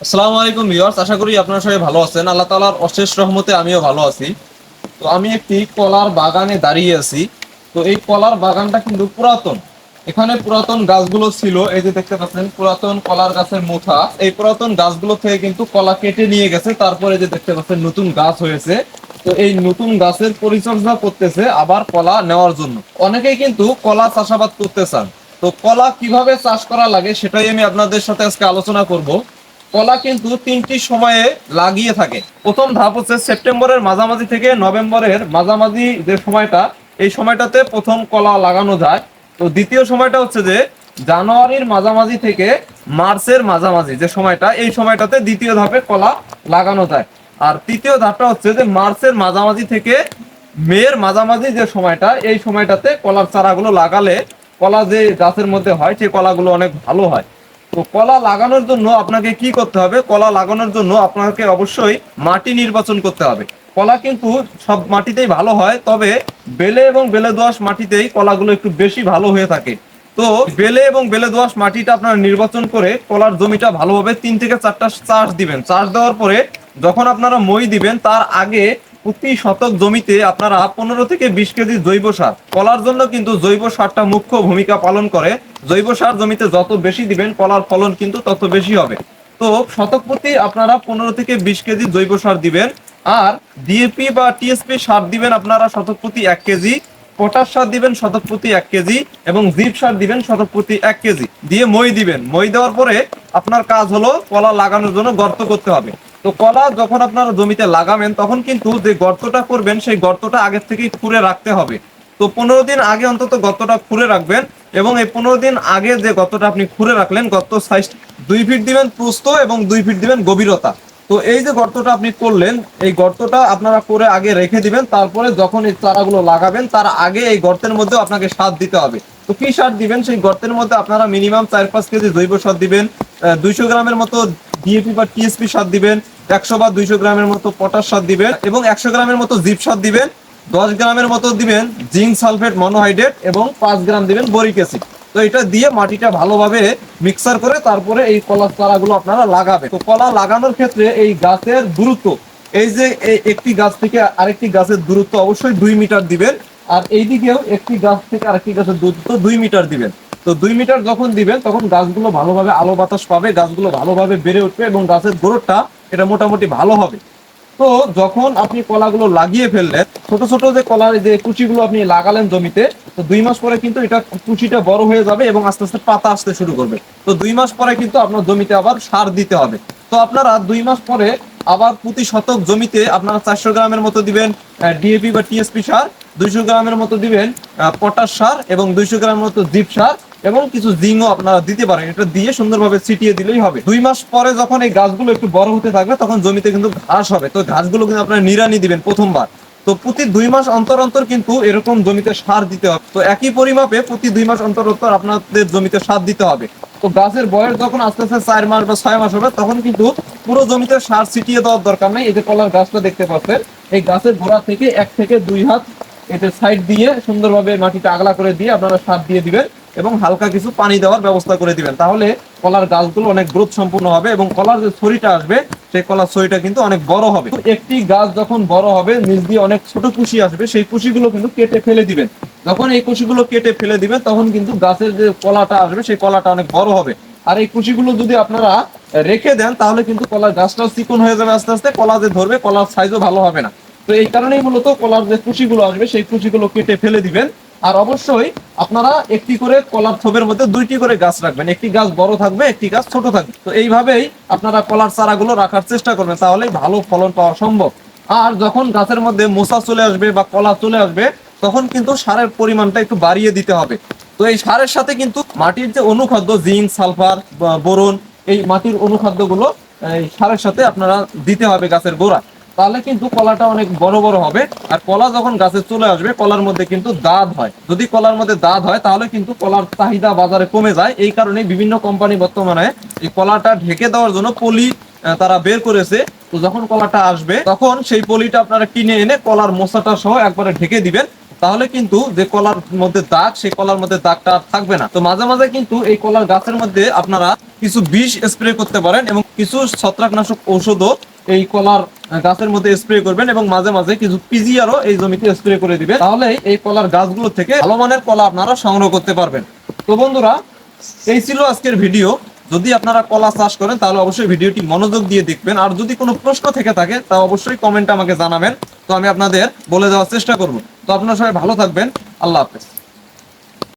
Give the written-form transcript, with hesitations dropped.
আসসালামু আলাইকুম ভিউয়ার্স, আশা করি আপনারা সবাই ভালো আছেন। আল্লাহ তাআলার অশেষ রহমতে আমিও ভালো আছি। তো আমি একটি কলার বাগানে দাঁড়িয়ে আছি। তো এই কলার বাগানটা কিন্তু পুরাতন। এখানে পুরাতন গাছগুলো ছিল, এই যে দেখতে পাচ্ছেন পুরাতন কলার গাছের মুঠা। এই পুরাতন গাছগুলো থেকে কিন্তু কলা কেটে নিয়ে গেছে, তারপরে যে দেখতে পাচ্ছেন নতুন গাছ হয়েছে। তো এই নতুন গাছের পরিচর্যা করতেছে আবার কলা নেওয়ার জন্য। অনেকেই কিন্তু কলা চাষাবাদ করতে চান। তো কলা কিভাবে চাষ করা লাগে সেটাই আমি আপনাদের সাথে আজকে আলোচনা করব। কলা কিন্তু তিনটি সময়ে লাগিয়ে থাকে। প্রথম ধাপ হচ্ছে সেপ্টেম্বরের মাঝামাঝি থেকে নভেম্বরের মাঝামাঝি যে সময়টা, এই সময়টাতে প্রথম কলা লাগানো যায়। তো দ্বিতীয় সময়টা হচ্ছে যে জানুয়ারির মাঝামাঝি থেকে মার্চের মাঝামাঝি যে সময়টা, এই সময়টাতে দ্বিতীয় ধাপে কলা লাগানো যায়। আর তৃতীয় ধাপটা হচ্ছে যে মার্চের মাঝামাঝি থেকে মের মাঝামাঝি যে সময়টা, এই সময়টাতে কলার চারাগুলো লাগালে কলা যে গাছের মধ্যে হয় সেই কলাগুলো অনেক ভালো হয়। তো কলা লাগানোর জন্য আপনাকে কি করতে হবে? কলা লাগানোর জন্য আপনাকে অবশ্যই মাটি নির্বাচন করতে হবে। কলা কিন্তু সব মাটিতেই ভালো হয়, তবে বেলে এবং বেলে দোআঁশ মাটিতেই কলাগুলো একটু বেশি ভালো হয়ে থাকে। তো বেলে এবং বেলে দোআঁশ মাটিটা আপনারা নির্বাচন করে কলার জমিটা ভালোভাবে 3 থেকে 4টা চাষ দিবেন। চাষ দেওয়ার পরে যখন আপনারা মই দিবেন তার আগে প্রতি শতক জমিতে আপনারা 15 থেকে 20 কেজি জৈব সার, কলার জন্য কিন্তু জৈব সারটা মুখ্য ভূমিকা পালন করে। জৈব সার জমিতে যত বেশি দিবেন কলার ফলন কিন্তু তত বেশি হবে। তো শতক প্রতি আপনারা 15 থেকে 20 কেজি জৈব সার দিবেন। আর ডিএপি বা টিএসপি সার দিবেন আপনারা শতক প্রতি 1 কেজি। পটাশ সার দিবেন শতক প্রতি 1 কেজি এবং জিপ সার দিবেন শতক প্রতি 1 কেজি দিয়ে মই দিবেন। মই দেওয়ার পরে আপনার কাজ হলো কলা লাগানোর জন্য গর্ত করতে হবে। তো কলা যখন আপনারা জমিতে লাগাবেন তখন কিন্তু যে গর্তটা করবেন সেই গর্তটা আগের থেকেই খুঁড়ে রাখতে হবে। তো 15 দিন আগে অন্তত গর্তটা খুঁড়ে রাখবেন। এবং এই 15 দিন আগে যে গর্তটা আপনি খুঁড়ে রাখলেন, গর্ত সাইজ 2 ফিট দিবেন প্রস্থ এবং 2 ফিট দিবেন গভীরতা। তো এই যে গর্তটা আপনি করলেন, এই গর্তটা আপনারা করে আগে রেখে দিবেন। তারপরে যখন এই চারাগুলো লাগাবেন তার আগে এই গর্তের মধ্যে আপনাকে সার দিতে হবে। তো কি সার দিবেন? সেই গর্তের মধ্যে আপনারা মিনিমাম 4-5 কেজি জৈব সার দিবেন, 200 গ্রামের মতো ডিএপি বা টিএসপি সার দিবেন, 100 বা 200 গ্রামের মতো পটাশ সার দিবেন এবং 100 গ্রামের মতো জিপ সার দিবেন। 10 গ্রামের মতো দিবেন জিঙ্ক সালফেট মনোহাইড্রেট এবং 5 গ্রাম দিবেন বোরিক অ্যাসিড। তো এটা দিয়ে মাটিটা ভালোভাবে মিক্সার করে তারপরে এই কলার চারাগুলো আপনারা লাগাবেন। তো কলা লাগানোর ক্ষেত্রে এই গাছের দূরত্ব, এই যে একটি গাছ থেকে আরেকটি গাছের দূরত্ব অবশ্যই 2 মিটার দিবেন। আর এইদিকেও একটি গাছ থেকে আরেকটি গাছের দূরত্ব 2 মিটার দিবেন। তো 2 মিটার যখন দিবেন তখন গাছগুলো ভালোভাবে আলো বাতাস পাবে, গাছগুলো ভালোভাবে বেড়ে উঠবে এবং গাছের গ্রোথটা এটা মোটামুটি ভালো হবে। তো যখন আপনি কলাগুলো লাগিয়ে ফেললেন, ছোট ছোট যে কলার যে কুচিগুলো আপনি লাগালেন জমিতে, তো 2 মাস পরে কিন্তু এটা কুচিটা বড় হয়ে যাবে এবং আস্তে আস্তে পাতা আসতে শুরু করবে। তো 2 মাস পরে কিন্তু আপনার জমিতে আবার সার দিতে হবে। তো আপনারা 2 মাস পরে আবার প্রতি শতক জমিতে আপনারা 400 গ্রামের মতো দিবেন ডিএপি বা টিএসপি সার, 200 গ্রামের মতো দিবেন পটাশ সার এবং 200 গ্রামের মতো জিপ সার এবং কিছু জিঙ্কও আপনারা দিতে পারেন। এটা দিয়ে সুন্দরভাবে ছিটিয়ে দিলেই হবে। 2 মাস পরে যখন এই গাছগুলো একটু বড় হতে থাকবে তখন জমিতে কিন্তু ঘাস হবে। তো ঘাসগুলো কিন্তু আপনারা নিড়ানি দিবেন প্রথমবার। তো প্রতি 2 মাস অন্তর অন্তর কিন্তু এরকম জমিতে সার দিতে হবে। তো একই পরিমাপে প্রতি 2 মাস অন্তর অন্তর আপনাদের জমিতে সার দিতে হবে। তো গাছের বয়স যখন আস্তে আস্তে 4 মাস বা 6 মাস হবে তখন কিন্তু পুরো জমিতে সার ছিটিয়ে দেওয়ার দরকার নেই। এই যে কলার গাছটা দেখতে পাচ্ছেন, এই গাছের গোড়া থেকে 1 থেকে 2 হাত এতে সাইড দিয়ে সুন্দরভাবে মাটিটা আগলা করে দিয়ে আপনারা সার দিয়ে দিবেন এবং হালকা কিছু পানি দেওয়ার ব্যবস্থা করে দিবেন। তাহলে কলার গাছগুলো অনেক গ্রোথ সম্পূর্ণ হবে এবং কলার যে ছড়িটা আসবে সেই কলার ছড়িটা কিন্তু অনেক বড় হবে। একটি গাছ যখন বড় হবে নিচ দিয়ে অনেক ছোট কুশি আসবে, সেই কুশিগুলো কিন্তু কেটে ফেলে দিবেন। যখন এই কুশিগুলো কেটে ফেলে দিবেন তখন কিন্তু গাছের যে কলাটা আসবে সেই কলাটা অনেক বড় হবে। আর এই কুশিগুলো যদি আপনারা রেখে দেন তাহলে কিন্তু কলার গাছটাও চিকন হয়ে যাবে আস্তে আস্তে, কলা যে ধরবে কলার সাইজও ভালো হবে না। তো এই কারণেই মূলত কলার যে কুশিগুলো আসবে সেই কুশিগুলো কেটে ফেলে দিবেন। আর অবশ্যই আপনারা একটি করে কলার থোপের মধ্যে 2টি করে গাছ রাখবেন, একটি গাছ বড় থাকবে একটি গাছ ছোট থাকবে। তো এইভাবেই আপনারা কলার চারাগুলো রাখার চেষ্টা করবেন, তাহলেই ভালো ফলন পাওয়া সম্ভব। আর যখন গাছের মধ্যে মোচা চলে আসবে বা কলা চলে আসবে তখন কিন্তু সারের পরিমাণটা একটু বাড়িয়ে দিতে হবে। তো এই সারের সাথে কিন্তু মাটির যে অনুখাদ্য জিঙ্ক সালফার বোরন, এই মাটির অনুখাদ্যগুলো এই সারের সাথে আপনারা দিতে হবে গাছের গোড়া। তাহলে কিন্তু কলাটা অনেক বড় বড় হবে। আর কলা যখন গাছে চলে আসবে কলার মধ্যে কিন্তু দাঁত হয়, যদি কলার মধ্যে দাঁত হয় তাহলে কিন্তু কলার চাহিদা বাজারে কমে যায়। এই কারণে বিভিন্ন কোম্পানি বর্তমানে এই কলাটা ঢেকে দেওয়ার জন্য পলি তারা বের করেছে। তো যখন কলাটা আসবে তখন সেই পলিটা আপনারা কিনে এনে কলার মোচাটা সহ একবারে ঢেকে দিবেন। তাহলে কিন্তু যে কলার মধ্যে দাগ সেই কলার মধ্যে দাগটা আর থাকবে না। তো মাঝে মাঝে কিন্তু এই কলার গাছের মধ্যে আপনারা কিছু বিষ স্প্রে করতে পারেন এবং কিছু ছত্রাকনাশক ঔষধও এই কলার গাছের মধ্যে স্প্রে করবেন এবং মাঝে মাঝে কিছু পিজিআরও এই জমিতে স্প্রে করে দিবেন, তাহলে এই কলার গাছগুলো থেকে ভালো মানের কলা আপনারা সংগ্রহ করতে পারবেন। তো বন্ধুরা, এই ছিল আজকের ভিডিও। যদি আপনারা কলা চাষ করেন তাহলে অবশ্যই ভিডিওটি মনোযোগ দিয়ে দেখবেন, আর যদি কোনো প্রশ্ন থেকে থাকে তা অবশ্যই কমেন্টে আমাকে জানাবেন, তো আমি আপনাদের বলে দেওয়ার চেষ্টা করব। তো আপনারা সবাই ভালো থাকবেন। আল্লাহ হাফেজ।